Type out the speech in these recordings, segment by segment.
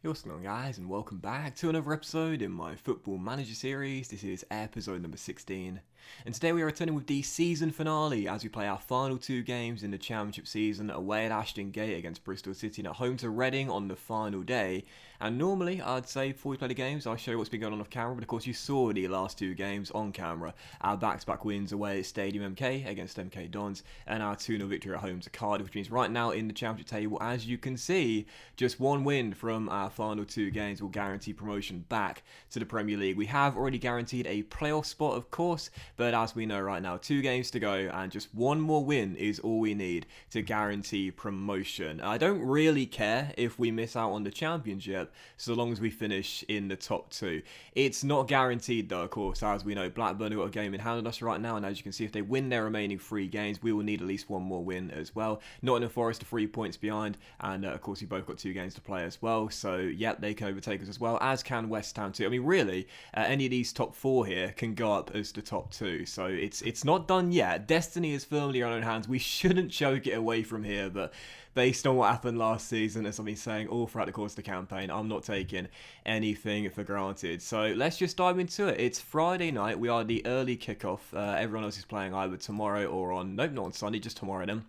What's going on, guys, and welcome back to another episode in my Football Manager series. This is episode number 16, and today we are returning with the season finale as we play our final two games in the Championship season, away at Ashton Gate against Bristol City and at home to Reading on the final day. And normally, I'd say before we play the games, I'll show you what's been going on off camera, but of course you saw the last two games on camera. Our back-to-back wins away at Stadium MK against MK Dons, and our 2-0 victory at home to Cardiff, which means right now in the Championship table, as you can see, just one win from our final two games will guarantee promotion back to the Premier League. We have already guaranteed a playoff spot, of course, but as we know right now, 2 games to go, and just one more win is all we need to guarantee promotion. I don't really care if we miss out on the Championship, so long as we finish in the top 2. It's not guaranteed though, of course, as we know, Blackburn have got a game in hand on us right now, and as you can see, if they win their remaining 3 games, we will need at least one more win as well. Nottingham Forest are 3 points behind, and of course, we both got 2 games to play as well, so yep, they can overtake us as well, as can West Ham too. I mean, really, any of these top 4 here can go up as the top 2, so it's not done yet. Destiny is firmly in our own hands. We shouldn't choke it away from here, but based on what happened last season, as I've been saying all throughout the course of the campaign, I'm not taking anything for granted. So let's just dive into it. It's Friday night. We are the early kickoff. Everyone else is playing either tomorrow or on... Nope, not on Sunday, just tomorrow then.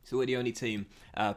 So we're the only team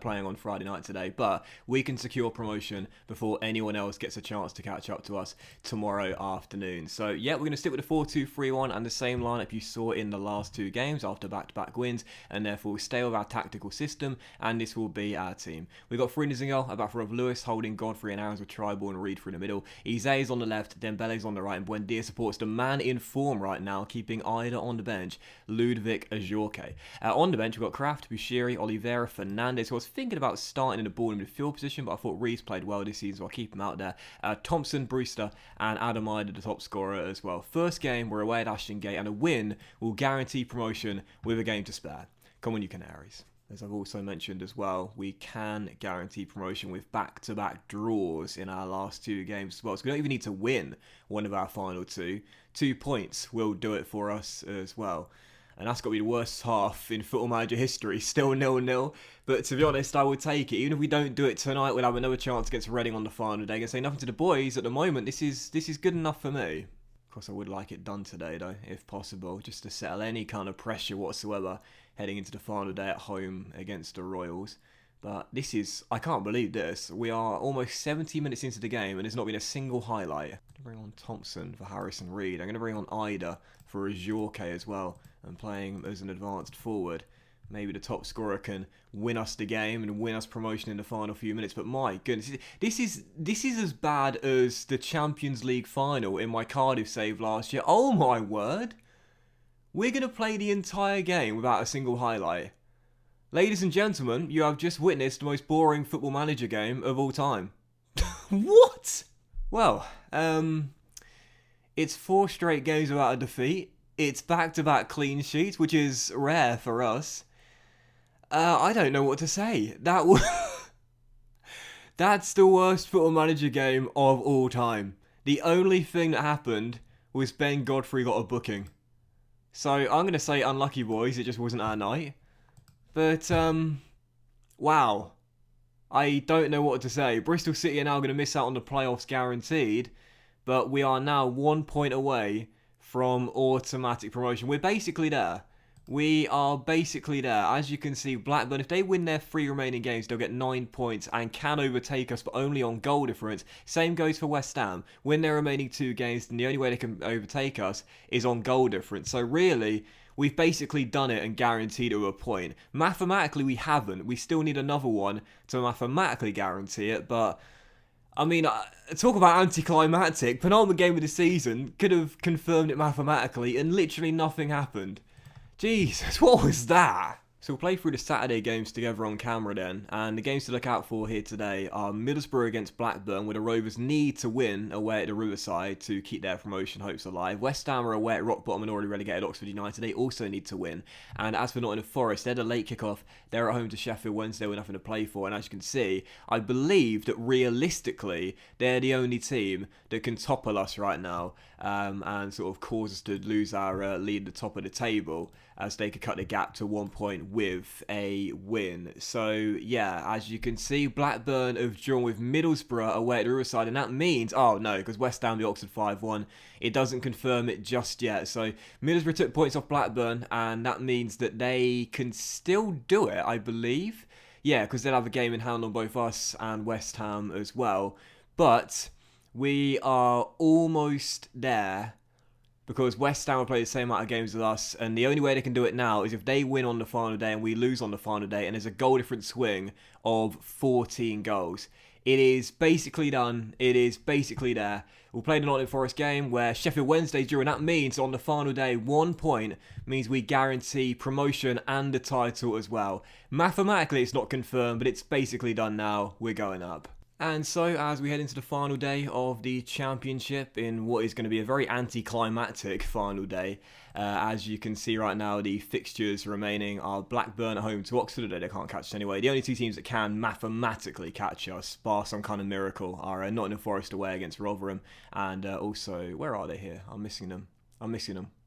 playing on Friday night today, but we can secure promotion before anyone else gets a chance to catch up to us tomorrow afternoon. So yeah, we're going to stick with the 4-2-3-1 and the same lineup you saw in the last 2 games after back-to-back wins, and therefore we stay with our tactical system, and this will be our team. We've got Friedenzinger, a back row of Lewis, holding Godfrey and Aaron's with Tribal and Reed through the middle. Ize's on the left, Dembele's on the right, and Buendia supports the man in form right now, keeping Ida on the bench, Ludwig Ajorque. On the bench, we've got Kraft, Bushiri, Oliveira, Fernandez, who I was thinking about starting in the ball in midfield position, but I thought Reeves played well this season, so I'll keep him out there. Thompson, Brewster, and Adam Ida, the top scorer as well. First game, we're away at Ashton Gate, and a win will guarantee promotion with a game to spare. Come on, you Canaries. As I've also mentioned as well, we can guarantee promotion with back-to-back draws in our last 2 games as well. So we don't even need to win one of our final 2. 2 points will do it for us as well. And that's got to be the worst half in Football Manager history. Still 0-0. But to be honest, I would take it. Even if we don't do it tonight, we'll have another chance against Reading on the final day. I can say nothing to the boys at the moment. This is good enough for me. Of course, I would like it done today, though, if possible, just to settle any kind of pressure whatsoever heading into the final day at home against the Royals. But this is... I can't believe this. We are almost 70 minutes into the game, and there's not been a single highlight. I'm going to bring on Thompson for Harrison Reed. I'm going to bring on Ida for Ajorque as well, and playing as an advanced forward. Maybe the top scorer can win us the game and win us promotion in the final few minutes. But my goodness, this is as bad as the Champions League final in my Cardiff save last year. Oh my word! We're going to play the entire game without a single highlight. Ladies and gentlemen, you have just witnessed the most boring Football Manager game of all time. What? Well, it's 4 straight games without a defeat. It's back-to-back clean sheets, which is rare for us. I don't know what to say. That's the worst Football Manager game of all time. The only thing that happened was Ben Godfrey got a booking. So I'm going to say unlucky, boys. It just wasn't our night. But, wow. I don't know what to say. Bristol City are now going to miss out on the playoffs guaranteed. But we are now 1 point away from automatic promotion. We're basically there. We are basically there. As you can see, Blackburn, if they win their 3 remaining games, they'll get 9 points and can overtake us, but only on goal difference. Same goes for West Ham. Win their remaining 2 games, and the only way they can overtake us is on goal difference. So really, we've basically done it and guaranteed it with a point. Mathematically, we haven't. We still need another one to mathematically guarantee it, but... I mean, talk about anticlimactic. Penultimate game of the season, could have confirmed it mathematically, and literally nothing happened. Jesus, what was that? So we'll play through the Saturday games together on camera then, and the games to look out for here today are Middlesbrough against Blackburn, where the Rovers need to win away at the Riverside to keep their promotion hopes alive. West Ham are away at rock bottom and already relegated Oxford United. They also need to win. And as for Nottingham Forest, they're the late kickoff. They're at home to Sheffield Wednesday with nothing to play for. And as you can see, I believe that realistically, they're the only team that can topple us right now and sort of cause us to lose our lead at the top of the table, as they could cut the gap to 1 point with a win. So yeah, as you can see, Blackburn have drawn with Middlesbrough away at the Riverside, and that means, oh no, because West Ham beat Oxford 5-1, it doesn't confirm it just yet. So Middlesbrough took points off Blackburn, and that means that they can still do it, I believe. Yeah, because they'll have a game in hand on both us and West Ham as well. But we are almost there, because West Ham will play the same amount of games as us, and the only way they can do it now is if they win on the final day and we lose on the final day, and there's a goal difference swing of 14 goals. It is basically done. It is basically there. We'll play the Nottingham Forest game where Sheffield Wednesday's due, and that means on the final day, 1 point means we guarantee promotion and the title as well. Mathematically, it's not confirmed, but it's basically done now. We're going up. And so, as we head into the final day of the Championship, in what is going to be a very anticlimactic final day, as you can see right now, the fixtures remaining are Blackburn at home to Oxford. They can't catch us anyway. The only two teams that can mathematically catch us, bar some kind of miracle, are Nottingham Forest away against Rotherham, and also, where are they here? I'm missing them.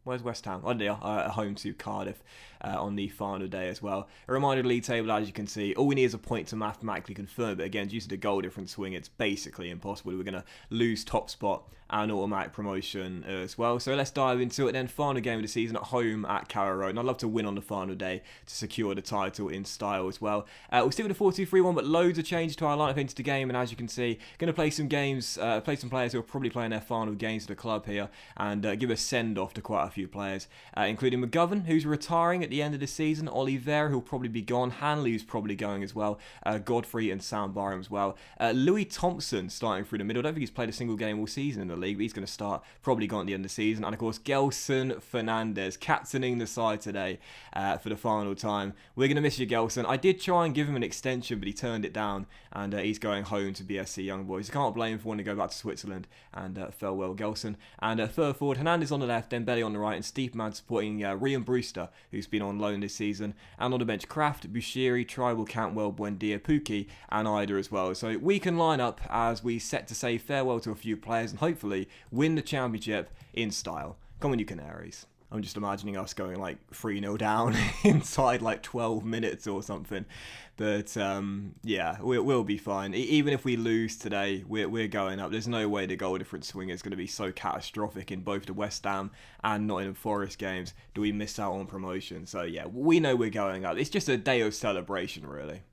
Where's West Ham? Oh, they are at home to Cardiff on the final day as well. A reminder of the league table, as you can see, all we need is a point to mathematically confirm, but again, due to the goal difference swing, it's basically impossible. We're going to lose top spot and automatic promotion as well. So let's dive into it then. Final game of the season at home at Carrow Road, and I'd love to win on the final day to secure the title in style as well. We'll stick with the 4-2-3-1, but loads of changes to our lineup into the game, and as you can see, going to play some games, play some players who are probably playing their final games for the club here, and give a send-off to quite a few players, including McGovern, who's retiring at the end of the season, Oliveira, who'll probably be gone, Hanley, who's probably going as well, Godfrey and Sam Barham as well. Louis Thompson starting through the middle. I don't think he's played a single game all season in the league, but he's going to start, probably gone at the end of the season. And of course, Gelson Fernandez captaining the side today for the final time. We're going to miss you, Gelson. I did try and give him an extension, but he turned it down, and he's going home to BSC Young Boys. You can't blame him for wanting to go back to Switzerland, and farewell, Gelson. And third forward, Hernandez on the left, Dembele on the right, and Steepman supporting Rian Brewster, who's been on loan this season. And on the bench, Kraft, Bushiri, Tribal, Cantwell, Buendia, Pookie, and Ida as well. So we can line up as we set to say farewell to a few players and hopefully win the championship in style. Come on, you Canaries. I'm just imagining us going like 3-0 down inside like 12 minutes or something. But yeah, we'll be fine. Even if we lose today, we're going up. There's no way the goal difference swing is going to be so catastrophic in both the West Ham and Nottingham Forest games. Do we miss out on promotion? So yeah, we know we're going up. It's just a day of celebration, really.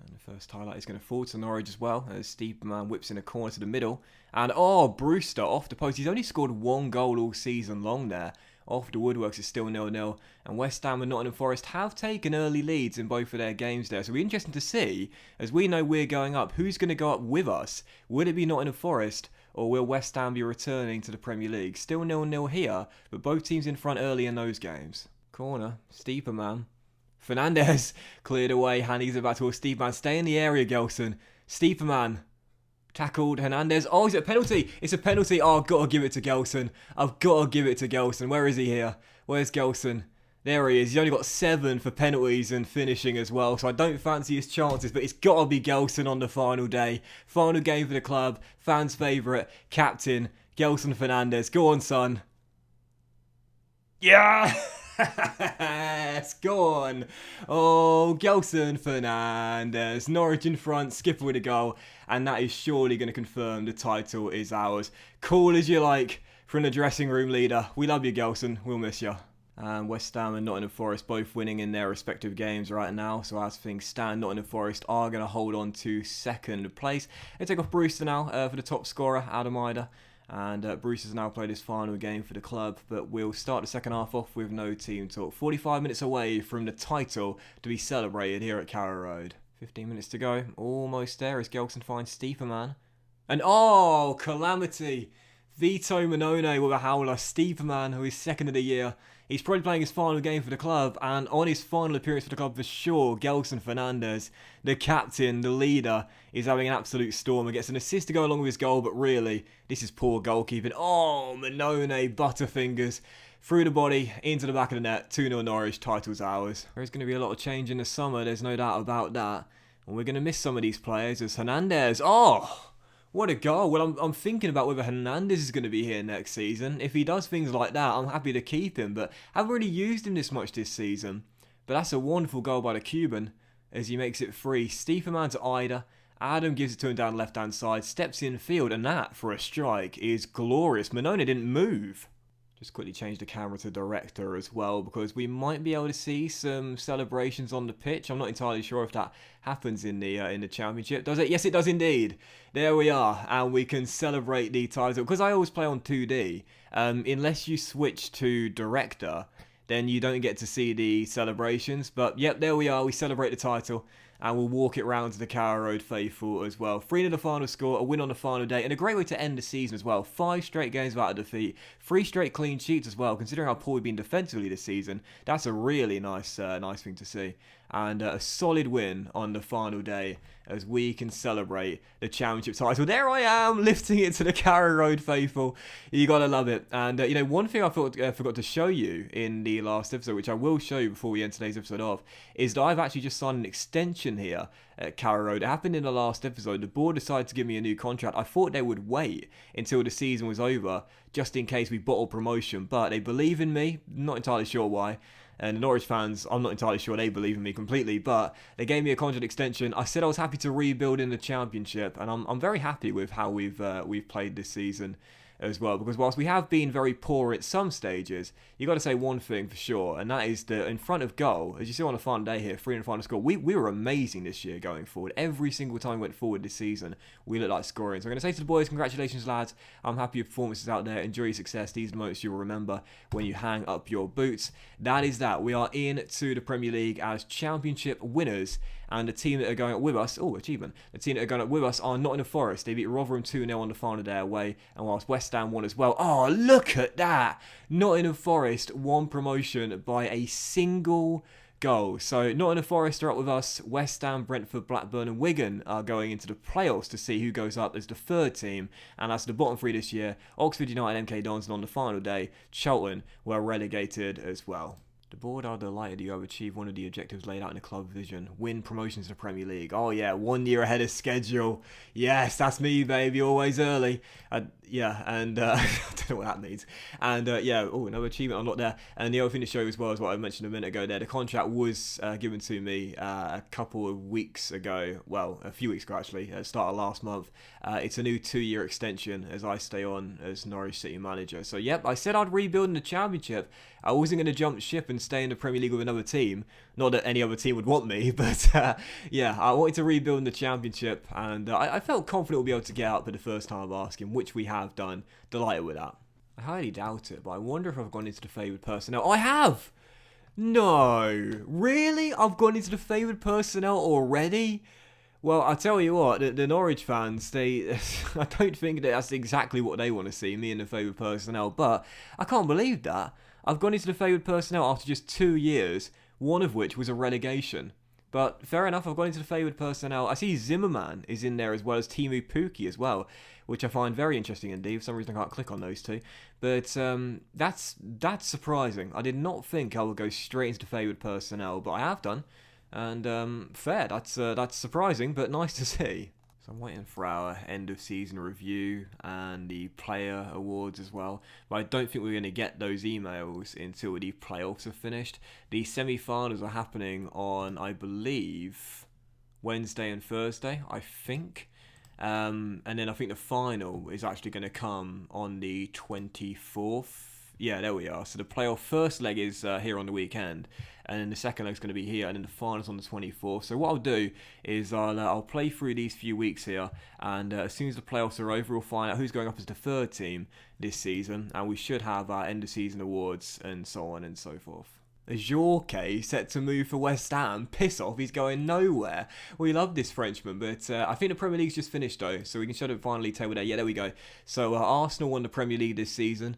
And the first highlight is going to fall to Norwich as well, as Steepman whips in a corner to the middle. And oh, Brewster off the post. He's only scored 1 goal all season long there. Off the woodworks is still 0-0, and West Ham and Nottingham Forest have taken early leads in both of their games there. So it'll be interesting to see, as we know we're going up, who's going to go up with us? Will it be Nottingham Forest, or will West Ham be returning to the Premier League? Still 0-0 here, but both teams in front early in those games. Corner, Steepman. Fernandez cleared away, Handy's about to Steepman. Stay in the area, Gelson. Steepman. Tackled Hernandez. Oh, is it a penalty? It's a penalty. Oh, I've got to give it to Gelson. I've got to give it to Gelson. Where is he here? Where's Gelson? There he is. He's only got 7 for penalties and finishing as well, so I don't fancy his chances, but it's got to be Gelson on the final day. Final game for the club. Fans' favourite. Captain. Gelson Fernandez. Go on, son. Yeah! Yes, go on. Oh, Gelson Fernandez. Norwich in front, skipper with a goal, and that is surely going to confirm the title is ours. Cool as you like from the dressing room leader. We love you, Gelson. We'll miss you. And West Ham and Nottingham Forest both winning in their respective games right now. So as things stand, Nottingham Forest are going to hold on to second place. They take off Brewster now for the top scorer, Adam Ida. And Bruce has now played his final game for the club, but we'll start the second half off with no team talk. 45 minutes away from the title to be celebrated here at Carrow Road. 15 minutes to go, almost there as Gelson finds Steepman. And oh, calamity! Vito Manone with a howler. Steepman, who is second of the year. He's probably playing his final game for the club, and on his final appearance for the club for sure, Gelson Fernandez, the captain, the leader, is having an absolute storm and gets an assist to go along with his goal, but really, this is poor goalkeeping. Oh, Manone, butterfingers, through the body, into the back of the net, 2-0 Norwich, title's ours. There's going to be a lot of change in the summer, there's no doubt about that. And we're going to miss some of these players as Hernandez, oh! What a goal. Well, I'm thinking about whether Hernandez is going to be here next season. If he does things like that, I'm happy to keep him, but I haven't really used him this much this season. But that's a wonderful goal by the Cuban as he makes it free. Stieperman to Ida. Adam gives it to him down the left-hand side, steps in field, and that, for a strike, is glorious. Monona didn't move. Just quickly change the camera to director as well, because we might be able to see some celebrations on the pitch. I'm not entirely sure if that happens in the championship. Does it? Yes, it does indeed. There we are, and we can celebrate the title. Because I always play on 2D, unless you switch to director, then you don't get to see the celebrations. But yep, there we are. We celebrate the title. And we'll walk it round to the Carrow Road faithful as well. 3-0 the final score, a win on the final day, and a great way to end the season as well. 5 straight games without a defeat, 3 straight clean sheets as well. Considering how poor we've been defensively this season, that's a really nice thing to see. And a solid win on the final day as we can celebrate the championship title. There I am, lifting it to the Carrow Road faithful. You gotta love it. And one thing I forgot to show you in the last episode, which I will show you before we end today's episode off, is that I've actually just signed an extension here at Carrow Road. It happened in the last episode. The board decided to give me a new contract. I thought they would wait until the season was over, just in case we bottled promotion. But they believe in me. Not entirely sure why. And the Norwich fans, I'm not entirely sure they believe in me completely, but they gave me a contract extension. I said I was happy to rebuild in the championship, and I'm very happy with how we've played this season as well, because whilst we have been very poor at some stages, you got to say one thing for sure, and that is that in front of goal, as you see on the final day here, 3 in the final score, we were amazing this year going forward. Every single time we went forward this season, we looked like scoring. So I'm going to say to the boys, congratulations lads, I'm happy your performances out there, enjoy your success. These are the moments you'll remember when you hang up your boots. That is that. We are into the Premier League as championship winners, and the team that are going up with us, achievement, the team that are going up with us are Nottingham Forest. They beat Rotherham 2-0 on the final day away, and whilst West Ham won as well. Oh, look at that! Nottingham Forest won promotion by a single goal. So Nottingham Forest are up with us. West Ham, Brentford, Blackburn and Wigan are going into the playoffs to see who goes up as the third team. And as the bottom 3 this year, Oxford United, MK Dons, and on the final day, Charlton were relegated as well. The board are delighted you have achieved one of the objectives laid out in the club vision. Win promotion to the Premier League. Oh yeah, 1 year ahead of schedule. Yes, that's me, baby, always early. I don't know what that means. And another achievement unlocked there. And the other thing to show you as well is what I mentioned a minute ago there. The contract was given to me a couple of weeks ago. Well, a few weeks ago actually, at the start of last month. It's a new 2-year extension as I stay on as Norwich City manager. So yep, I said I'd rebuild in the championship. I wasn't going to jump ship and stay in the Premier League with another team. Not that any other team would want me, but I wanted to rebuild in the championship, and I felt confident we'll be able to get out for the first time of asking, which we have done. Delighted with that. I highly doubt it, but I wonder if I've gone into the favoured personnel. I have! No! Really? I've gone into the favoured personnel already? Well, I tell you what, the Norwich fans, I don't think that's exactly what they want to see, me in the favoured personnel, but I can't believe that. I've gone into the favoured personnel after just 2 years, one of which was a relegation. But fair enough, I've gone into the favoured personnel. I see Zimmerman is in there as well as Timu Pukki as well, which I find very interesting indeed. For some reason I can't click on those two. But that's surprising. I did not think I would go straight into the favoured personnel, but I have done. And fair, that's surprising, but nice to see. So I'm waiting for our end of season review and the player awards as well. But I don't think we're going to get those emails until the playoffs are finished. The semi-finals are happening on, I believe, Wednesday and Thursday, I think. And then I think the final is actually going to come on the 24th. Yeah, there we are. So the playoff first leg is here on the weekend, and then the second leg's going to be here, and then the final's on the 24th. So what I'll do is I'll play through these few weeks here, and as soon as the playoffs are over, we'll find out who's going up as the third team this season, and we should have our end of season awards and so on and so forth. Jorke set to move for West Ham. Piss off, he's going nowhere. We love this Frenchman, but I think the Premier League's just finished though, so we can show the final league table there. Yeah, there we go. So Arsenal won the Premier League this season,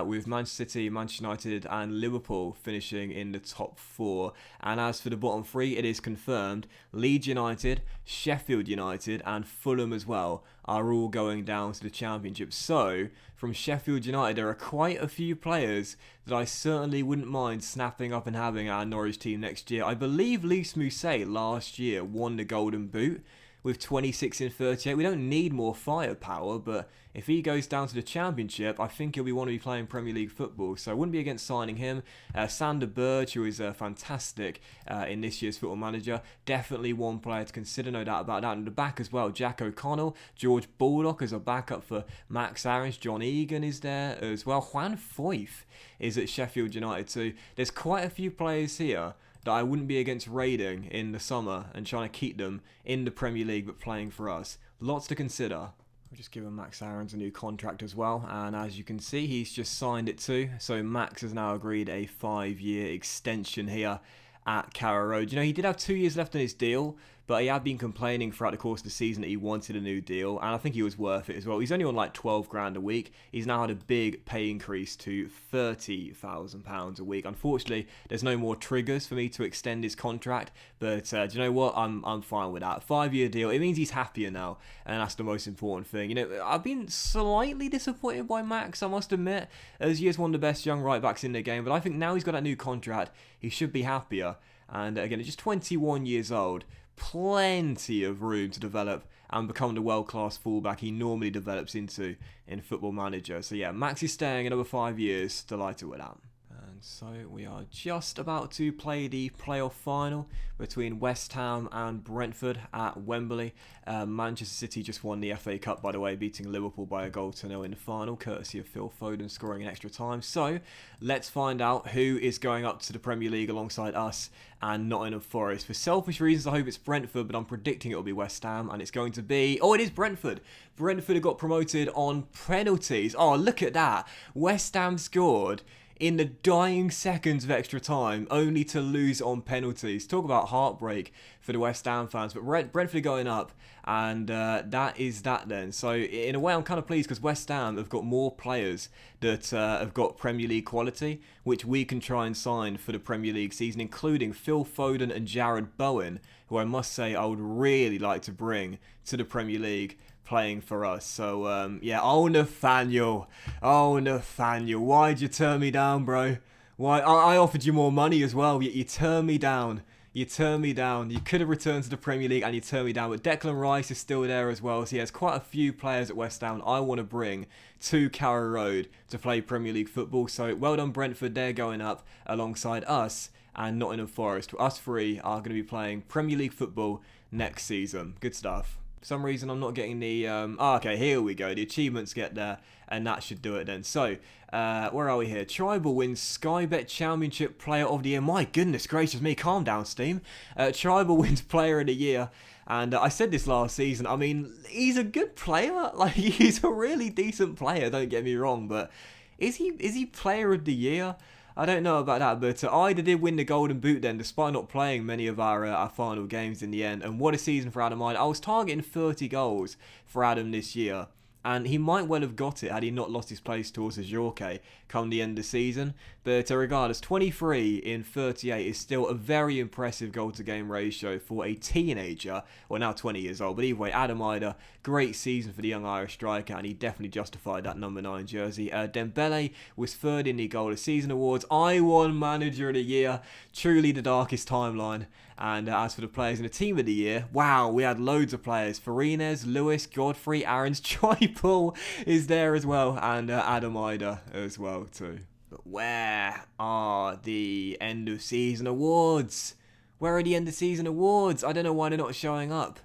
with Manchester City, Manchester United and Liverpool finishing in the top 4. And as for the bottom 3, it is confirmed Leeds United, Sheffield United and Fulham as well are all going down to the Championship. So, from Sheffield United, there are quite a few players that I certainly wouldn't mind snapping up and having our Norwich team next year. I believe Lys Mousset last year won the Golden Boot, with 26 in 38. We don't need more firepower, but if he goes down to the Championship, I think he'll want to be playing Premier League football. So I wouldn't be against signing him. Sander Berge, who is fantastic in this year's Football Manager, definitely one player to consider, no doubt about that. And the back as well, Jack O'Connell, George Baldock as a backup for Max Aarons, John Egan is there as well. Juan Foyth is at Sheffield United too. There's quite a few players here that I wouldn't be against raiding in the summer and trying to keep them in the Premier League but playing for us. Lots to consider. I've just given Max Aarons a new contract as well, and as you can see, he's just signed it too. So Max has now agreed a 5-year extension here at Carrow Road. You know, he did have 2 years left on his deal, but he had been complaining throughout the course of the season that he wanted a new deal, and I think he was worth it as well. He's only on like 12 grand a week. He's now had a big pay increase to £30,000 a week. Unfortunately, there's no more triggers for me to extend his contract, but do you know what? I'm fine with that. 5-year deal. It means he's happier now, and that's the most important thing. You know, I've been slightly disappointed by Max, I must admit, as he is one of the best young right backs in the game, but I think now he's got that new contract, he should be happier. And again, he's just 21 years old. Plenty of room to develop and become the world-class fullback he normally develops into in Football Manager. So yeah, Max is staying another 5 years. Delighted with that. And so we are just about to play the playoff final between West Ham and Brentford at Wembley. Manchester City just won the FA Cup, by the way, beating Liverpool by a goal to 0 in the final, courtesy of Phil Foden scoring in extra time. So let's find out who is going up to the Premier League alongside us and Nottingham Forest. For selfish reasons, I hope it's Brentford, but I'm predicting it'll be West Ham, and it's going to be... Oh, it is Brentford. Brentford have got promoted on penalties. Oh, look at that. West Ham scored in the dying seconds of extra time, only to lose on penalties. Talk about heartbreak for the West Ham fans. But Brentford are going up, and that is that then. So in a way, I'm kind of pleased because West Ham have got more players that have got Premier League quality, which we can try and sign for the Premier League season, including Phil Foden and Jared Bowen, who I must say I would really like to bring to the Premier League playing for us. So yeah, Nathaniel, why'd you turn me down, bro? Why? I offered you more money as well, yet you turned me down. You could have returned to the Premier League and you turned me down. But Declan Rice is still there as well, so he has quite a few players at West Ham I want to bring to Carrow Road to play Premier League football. So well done Brentford, they're going up alongside us and Nottingham Forest. Us three are going to be playing Premier League football next season. Good stuff. For some reason, I'm not getting the... okay, here we go. The achievements get there, and that should do it then. So, where are we here? Tribal wins Sky Bet Championship Player of the Year. My goodness gracious me, calm down, Steam. Tribal wins Player of the Year. And I said this last season, I mean, he's a good player. Like, he's a really decent player, don't get me wrong. But is he Player of the Year? I don't know about that, but Ida did win the Golden Boot then, despite not playing many of our final games in the end. And what a season for Adam Ida. I was targeting 30 goals for Adam this year, and he might well have got it had he not lost his place towards Ajorque come the end of the season. But regardless, 23 in 38 is still a very impressive goal-to-game ratio for a teenager, well now 20 years old. But either way, Adam Ida, great season for the young Irish striker, and he definitely justified that number 9 jersey. Dembele was third in the Goal of the Season awards. I won Manager of the Year, truly the darkest timeline. And as for the players in the Team of the Year, wow, we had loads of players. Farines, Lewis, Godfrey, Aarons, Tribal is there as well, and Adam Ida as well too. But where are the end of season awards? Where are the end of season awards? I don't know why they're not showing up.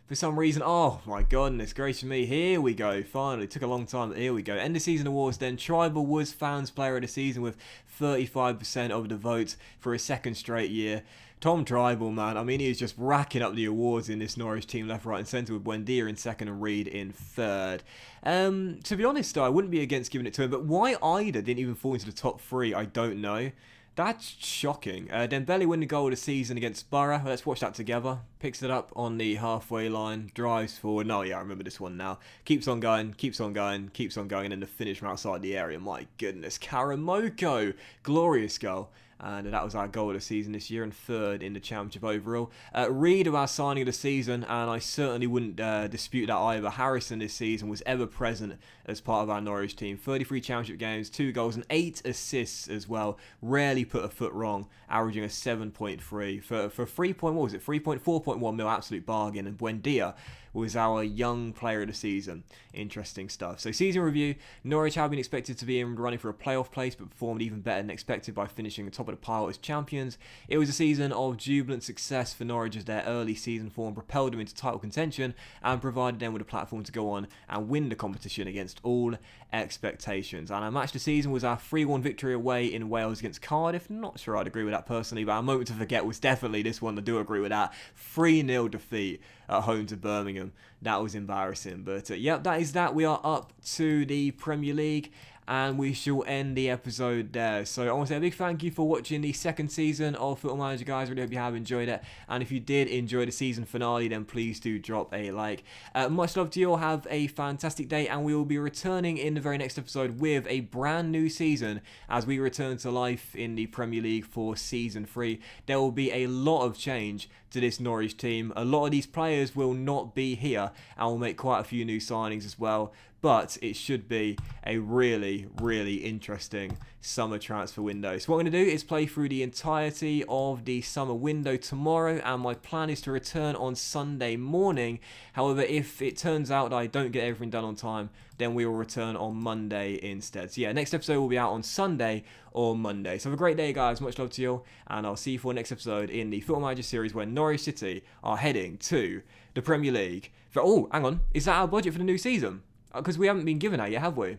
For some reason, oh my goodness gracious me, here we go, finally, took a long time, but here we go. End of season awards then, Tribal was Fans Player of the Season with 35% of the votes for a second straight year. Tom Tribal, man, I mean, he is just racking up the awards in this Norwich team left, right and centre, with Buendia in second and Reid in third. To be honest, though, I wouldn't be against giving it to him, but why Ida didn't even fall into the top 3, I don't know. That's shocking. Dembele win the Goal of the Season against Borough. Let's watch that together. Picks it up on the halfway line, drives forward. No, yeah, I remember this one now. Keeps on going, and then the finish from outside the area. My goodness. Karamoko. Glorious goal. and that was our goal of the season this year, and third in the Championship overall. Reed of our signing of the season, and I certainly wouldn't dispute that either. Harrison this season was ever present as part of our Norwich team. 33 Championship games, 2 goals and 8 assists as well. Rarely put a foot wrong, averaging a 7.3 for 3.1 mil, absolute bargain. And Buendia was our young player of the season. Interesting stuff. So season review, Norwich have been expected to be in running for a playoff place, but performed even better than expected by finishing atop of the pile as champions. It was a season of jubilant success for Norwich as their early season form propelled them into title contention and provided them with a platform to go on and win the competition against all expectations. And our match of the season was our 3-1 victory away in Wales against Cardiff. Not sure I'd agree with that personally, but our moment to forget was definitely this one. I do agree with that. 3-0 defeat at home to Birmingham. That was embarrassing. But yep, that is that. We are up to the Premier League, and we shall end the episode there. So I want to say a big thank you for watching the second season of Football Manager, guys. Really hope you have enjoyed it, and if you did enjoy the season finale, then please do drop a like. Much love to you all. Have a fantastic day, and we will be returning in the very next episode with a brand new season as we return to life in the Premier League for season 3. There will be a lot of change to this Norwich team. A lot of these players will not be here, and we'll make quite a few new signings as well. But it should be a really, really interesting summer transfer window. So what I'm going to do is play through the entirety of the summer window tomorrow, and my plan is to return on Sunday morning. However, if it turns out that I don't get everything done on time, then we will return on Monday instead. So yeah, next episode will be out on Sunday or Monday. So have a great day, guys. Much love to you all, and I'll see you for the next episode in the Football Manager series where Norwich City are heading to the Premier League. Oh, hang on. Is that our budget for the new season? Because we haven't been given that yet, have we?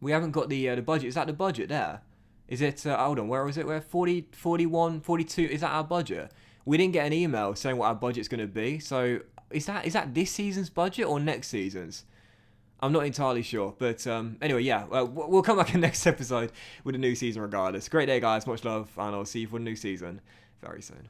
We haven't got the budget. Is that the budget there? Is it, hold on, where was it? We're 40, 41, 42. Is that our budget? We didn't get an email saying what our budget's going to be. So is that this season's budget or next season's? I'm not entirely sure. But anyway, yeah, we'll come back in the next episode with a new season regardless. Great day, guys. Much love. And I'll see you for the new season very soon.